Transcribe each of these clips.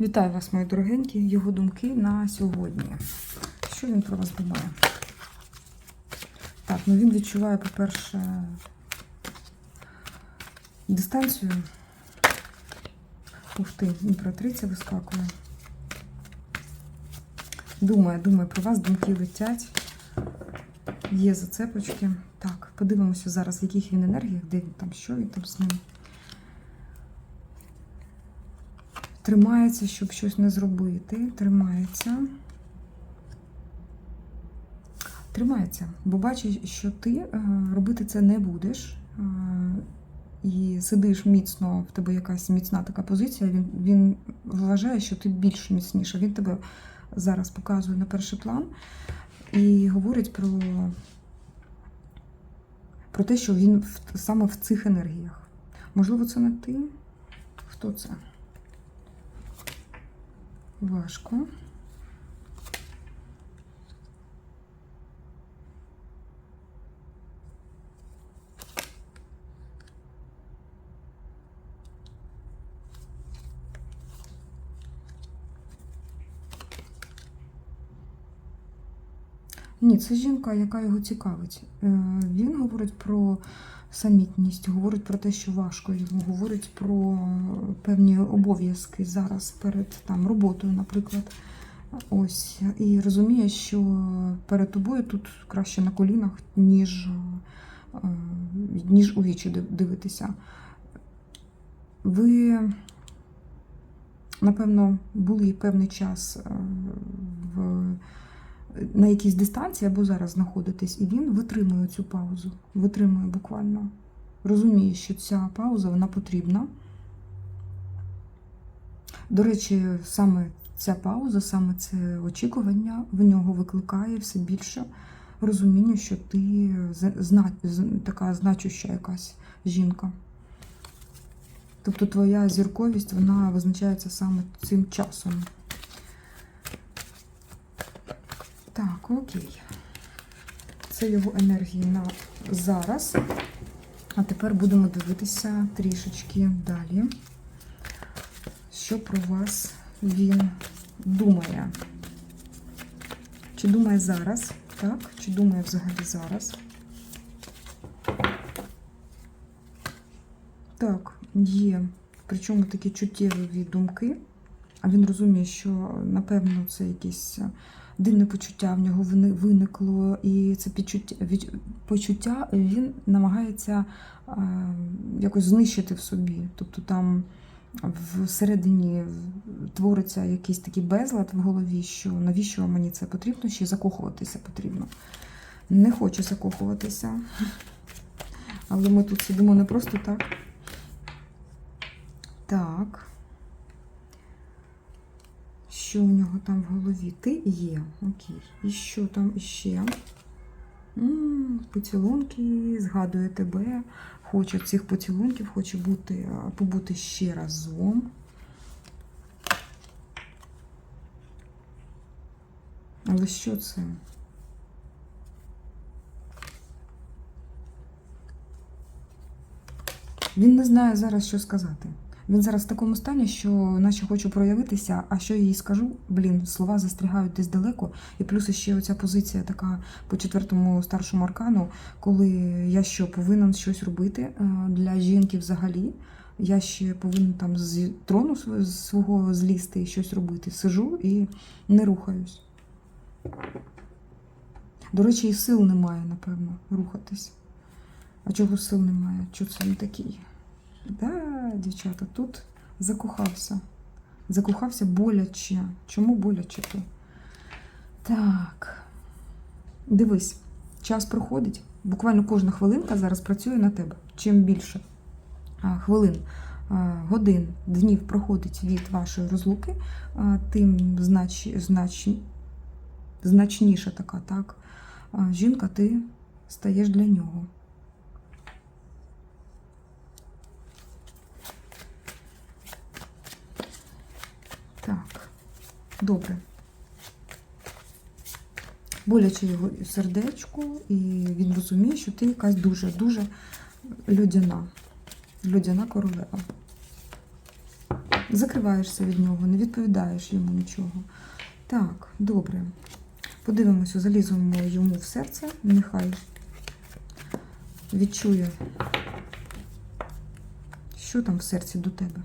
Вітаю вас, мої дорогенькі, його думки на сьогодні. Що він про вас думає? Так, ну він відчуває, по-перше, дистанцію. Ух ти, імператриця вискакує. Думає про вас, думки летять. Є зацепочки. Так, подивимося зараз, в яких він енергіях, де він там, що він там з ним. Тримається, щоб щось не зробити. Тримається, бо бачить, що ти робити це не будеш. І сидиш міцно, в тебе якась міцна така позиція, він вважає, що ти більш міцніша. Він тебе зараз показує на перший план і говорить про те, що він саме в цих енергіях. Можливо, це не ти? Хто це? Важко. Ні, це жінка, яка його цікавить. Він говорить про самітність, говорить про те, що важко йому, говорить про певні обов'язки зараз перед там роботою, наприклад. Ось. І розуміє, що перед тобою тут краще на колінах, ніж у вічі дивитися. Ви, напевно, були певний час на якійсь дистанції або зараз знаходитесь, і він витримує цю паузу. Витримує буквально. Розуміє, що ця пауза, вона потрібна. До речі, саме ця пауза, саме це очікування в нього викликає все більше розуміння, що ти така значуща якась жінка. Тобто твоя зірковість, вона визначається саме цим часом. Так, окей. Це його енергії на зараз. А тепер будемо дивитися трішечки далі. Що про вас він думає? Чи думає зараз? Так? Чи думає взагалі зараз? Так, є. Причому такі чуттєві думки. А він розуміє, що, напевно, це якесь дивне почуття в нього виникло. І це почуття він намагається якось знищити в собі. Тобто там всередині твориться якийсь такий безлад в голові, що навіщо мені це потрібно, ще закохуватися потрібно. Не хочу закохуватися. Але ми тут сидимо не просто так. Так. Що у нього там в голові? Ти є. Окей. І що там іще? Поцілунки, згадує тебе. Хоче цих поцілунків, хоче побути ще разом. Але що це? Він не знає зараз, що сказати. Він зараз в такому стані, що наче хочу проявитися, а що я їй скажу? Блін, слова застрягають десь далеко. І плюс ще оця позиція така по 4-му старшому аркану, коли я що, повинен щось робити для жінки взагалі. Я ще повинен там з трону свого злізти і щось робити. Сижу і не рухаюсь. До речі, і сил немає, напевно, рухатись. А чого сил немає? Чого це він такий? Да, дівчата, тут закохався. Закохався боляче. Чому боляче то? Так. Дивись, час проходить. Буквально кожна хвилинка зараз працює на тебе. Чим більше хвилин, годин, днів проходить від вашої розлуки, тим значніша така, так, жінка, ти стаєш для нього. Так, добре. Боляче його сердечку, і він розуміє, що ти якась дуже-дуже людяна королева. Закриваєшся від нього, не відповідаєш йому нічого. Так, добре. Подивимося, заліземо йому в серце, нехай відчує, що там в серці до тебе.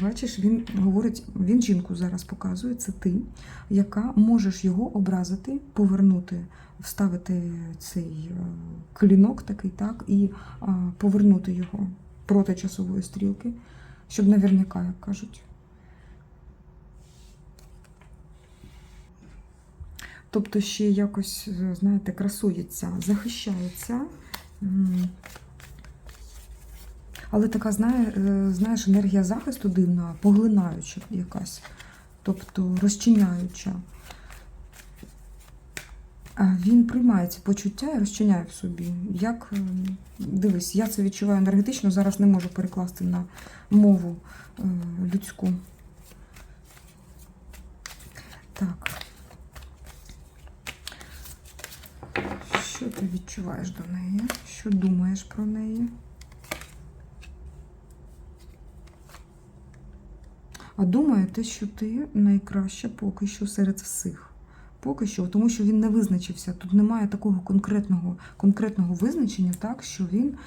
Бачиш, він говорить, він жінку зараз показує, це ти, яка можеш його образити, повернути, вставити цей клінок такий, так, і повернути його проти часової стрілки, щоб наверняка, як кажуть. Тобто ще якось, знаєте, красується, захищається. Але така, знаєш, енергія захисту дивна, поглинаюча якась, тобто розчиняюча. Він приймає ці почуття і розчиняє в собі. Як, дивись, я це відчуваю енергетично, зараз не можу перекласти на мову людську. Так. Що ти відчуваєш до неї? Що думаєш про неї? А думає те, що ти найкраща поки що серед всіх. Поки що, тому що він не визначився. Тут немає такого конкретного визначення, так, що він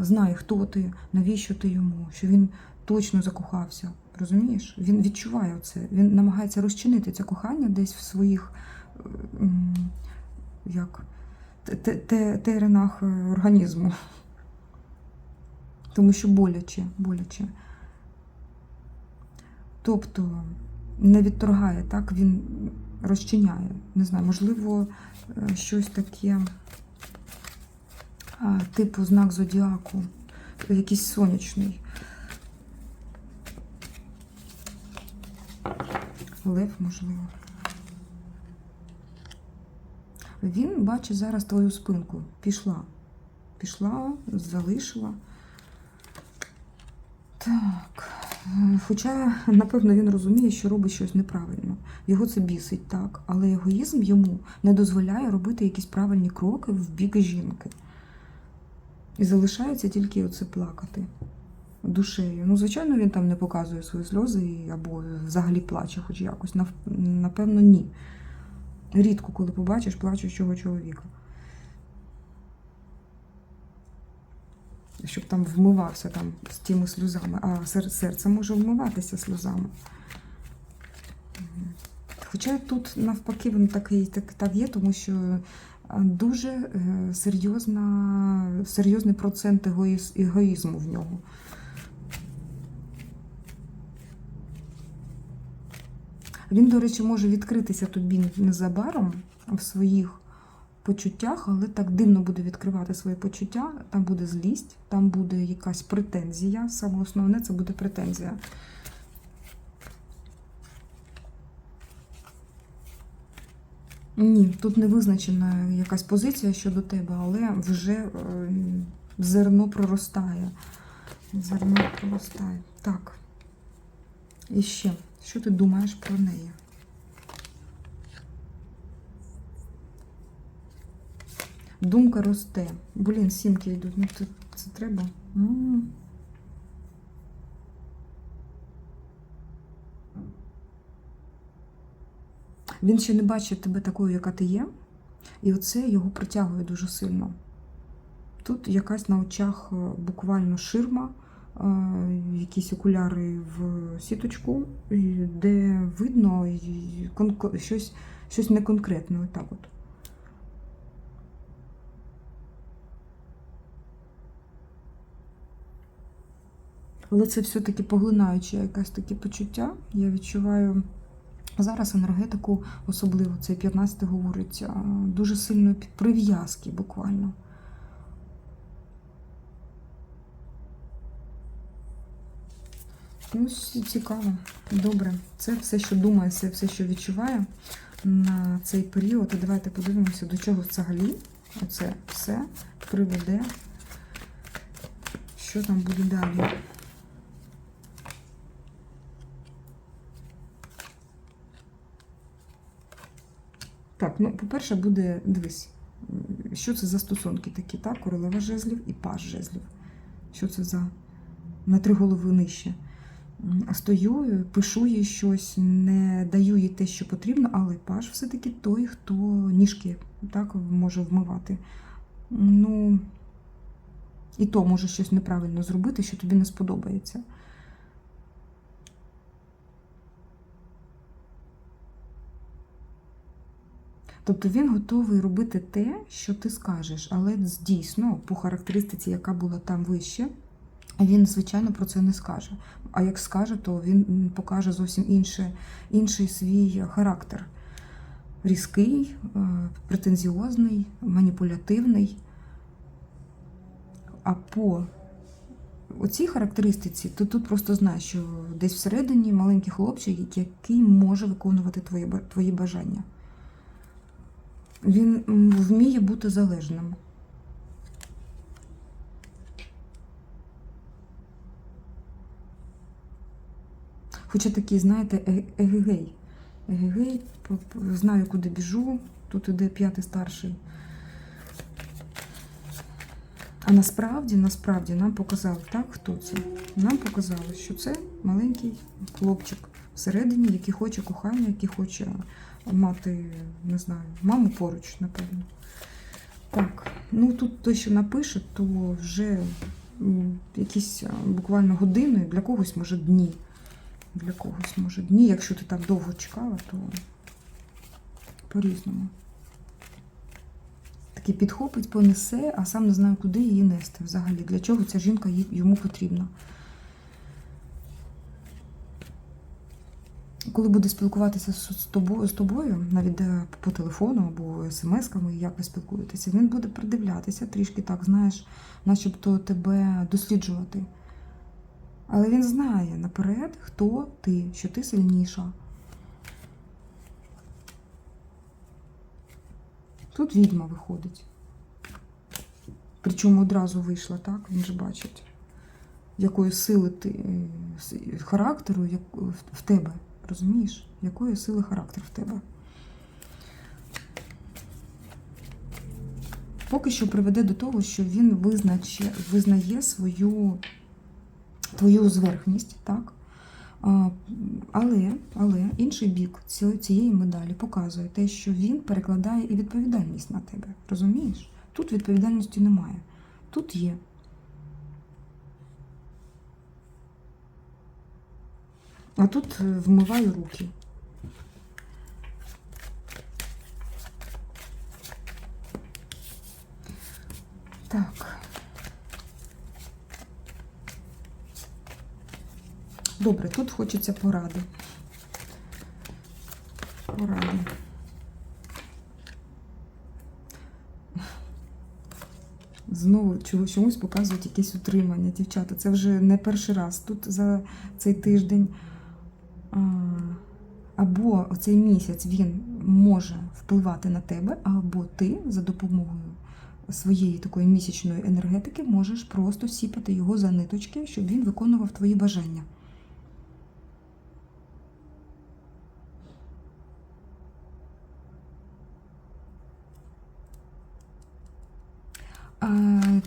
знає, хто ти, навіщо ти йому, що він точно закохався. Розумієш? Він відчуває це. Він намагається розчинити це кохання десь в своїх теренах організму. Тому що боляче. Тобто не відторгає, так, він розчиняє. Не знаю, можливо, щось таке, типу знак зодіаку, якийсь сонячний. Лев, можливо. Він бачить зараз твою спинку. Пішла, залишила. Так. Хоча, напевно, він розуміє, що робить щось неправильно. Його це бісить, так. Але егоїзм йому не дозволяє робити якісь правильні кроки в бік жінки. І залишається тільки оце плакати душею. Ну, звичайно, він там не показує свої сльози або взагалі плаче хоч якось. Напевно, ні. Рідко, коли побачиш плачущого чоловіка. Щоб там вмивався там з тими сльозами. А серце може вмиватися сльозами. Хоча тут навпаки він так є, тому що дуже серйозний процент егоїзму в нього. Він, до речі, може відкритися тобі незабаром в своїх почуттях, але так дивно буде відкривати свої почуття. Там буде злість, там буде якась претензія. Саме основне – це буде претензія. Ні, тут не визначена якась позиція щодо тебе, але вже зерно проростає. Так. І ще, що ти думаєш про неї? Думка росте. Блін, сімки йдуть. Ну, це треба. Він ще не бачить тебе такою, яка ти є. І оце його притягує дуже сильно. Тут якась на очах буквально ширма, якісь окуляри в сіточку, де видно щось неконкретне. Отак от. Але це все-таки поглинаюче якесь таке почуття. Я відчуваю зараз енергетику, особливо цей 15-й говорить, дуже сильної прив'язки буквально. Ну, цікаво. Добре. Це все, що думає, це все, що відчуває на цей період. І давайте подивимося, до чого взагалі оце все приведе, що там буде далі. Так, ну, по-перше, буде, дивись, що це за стосунки такі, так? Королева жезлів і паж жезлів. Що це за на 3 голови нижче? Стою, пишу їй щось, не даю їй те, що потрібно, але паж все-таки той, хто ніжки так, може вмивати. Ну, і то може щось неправильно зробити, що тобі не сподобається. Тобто він готовий робити те, що ти скажеш, але дійсно, по характеристиці, яка була там вище, він, звичайно, про це не скаже. А як скаже, то він покаже зовсім інший свій характер. Різкий, претензіозний, маніпулятивний. А по оцій характеристиці, ти тут просто знаєш, що десь всередині маленький хлопчик, який може виконувати твої бажання. Він вміє бути залежним. Хоча такий, знаєте, егегей. Егегей, знаю, куди біжу. Тут іде 5-й старший. А насправді нам показали, так, хто це? Нам показали, що це маленький хлопчик всередині, який хоче кохання, який хоче мати, не знаю, маму поруч, напевно. Так, ну тут те, що напише, то вже якісь буквально години, для когось, може, дні. Для когось, може, дні. Якщо ти так довго чекала, то по-різному. Такий підхопить, понесе, а сам не знаю, куди її нести взагалі. Для чого ця жінка йому потрібна. Коли буде спілкуватися з тобою, навіть по телефону або смс-ками, як ви спілкуєтеся, він буде придивлятися трішки так, знаєш, начебто тебе досліджувати. Але він знає наперед, хто ти, що ти сильніша. Тут відьма виходить. Причому одразу вийшла, так? Він же бачить, якої сили ти, характеру в тебе. Розумієш? Якої сили характер в тебе. Поки що приведе до того, що він визнає твою зверхність, так? Але інший бік цієї медалі показує те, що він перекладає і відповідальність на тебе. Розумієш? Тут відповідальності немає. Тут є. А тут вмиваю руки. Так. Добре, тут хочеться поради. Поради. Знову чомусь показують якесь утримання, дівчата. Це вже не перший раз тут за цей тиждень. Або цей місяць він може впливати на тебе, або ти за допомогою своєї такої місячної енергетики можеш просто сіпати його за ниточки, щоб він виконував твої бажання.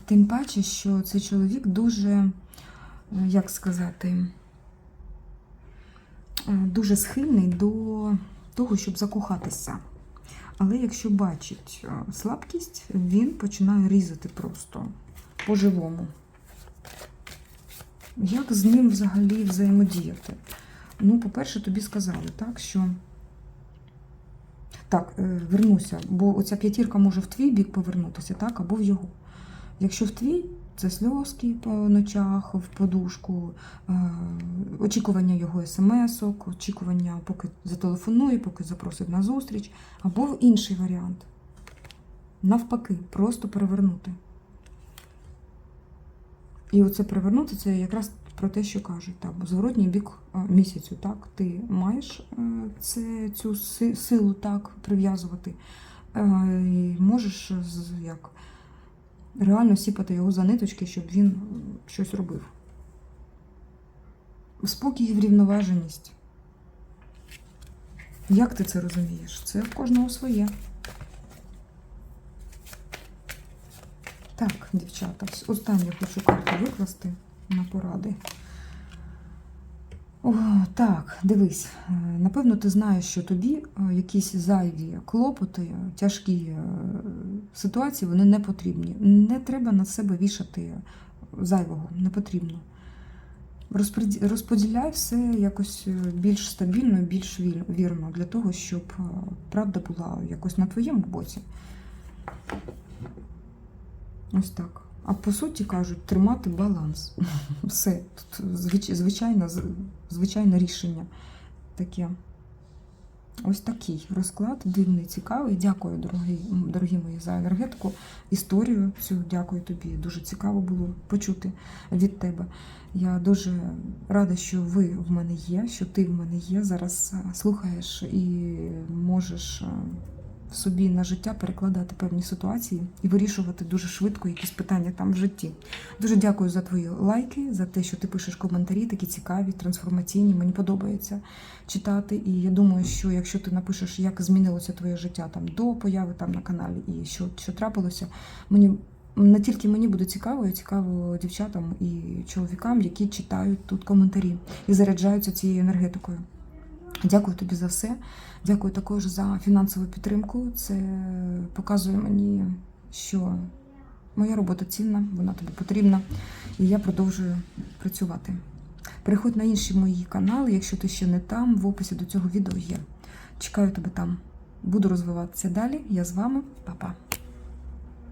Тим паче, що цей чоловік дуже, як сказати, дуже схильний до того, щоб закохатися. Але якщо бачить слабкість, він починає різати просто по-живому. Як з ним взагалі взаємодіяти? Ну, по-перше, тобі сказали, так, що... Так, вернуся, бо оця п'ятірка може в твій бік повернутися, так, або в його. Якщо в твій, це сльозки по ночах, в подушку, очікування його смс-ок, очікування, поки зателефонує, поки запросить на зустріч, або в інший варіант. Навпаки, просто перевернути. І оце перевернути, це якраз про те, що кажуть, так, зворотній бік місяцю, так, ти маєш цю силу так прив'язувати, і можеш як реально сіпати його за ниточки, щоб він щось робив. Спокій і врівноваженість. Як ти це розумієш? Це в кожного своє. Так, дівчата, останню хочу карту викласти на поради. О, так, дивись, напевно, ти знаєш, що тобі якісь зайві клопоти, тяжкі ситуації, вони не потрібні. Не треба на себе вішати зайвого, не потрібно. Розподіляй все якось більш стабільно, більш вірно, для того, щоб правда була якось на твоєму боці. Ось так. А по суті, кажуть, тримати баланс. Все. Тут звичайне рішення таке. Ось такий розклад, дивний, цікавий. Дякую, дорогі мої, за енергетику, історію цю. Дякую тобі. Дуже цікаво було почути від тебе. Я дуже рада, що ви в мене є, що ти в мене є. Зараз слухаєш і можеш собі на життя перекладати певні ситуації і вирішувати дуже швидко якісь питання там в житті. Дуже дякую за твої лайки, за те, що ти пишеш коментарі, такі цікаві, трансформаційні. Мені подобається читати. І я думаю, що якщо ти напишеш, як змінилося твоє життя там до появи там на каналі і що трапилося, не тільки мені буде цікаво, і цікаво дівчатам і чоловікам, які читають тут коментарі і заряджаються цією енергетикою. Дякую тобі за все. Дякую також за фінансову підтримку. Це показує мені, що моя робота цінна, вона тобі потрібна, і я продовжую працювати. Переходь на інші мої канали, якщо ти ще не там, в описі до цього відео є. Чекаю тебе там. Буду розвиватися далі. Я з вами. Па-па.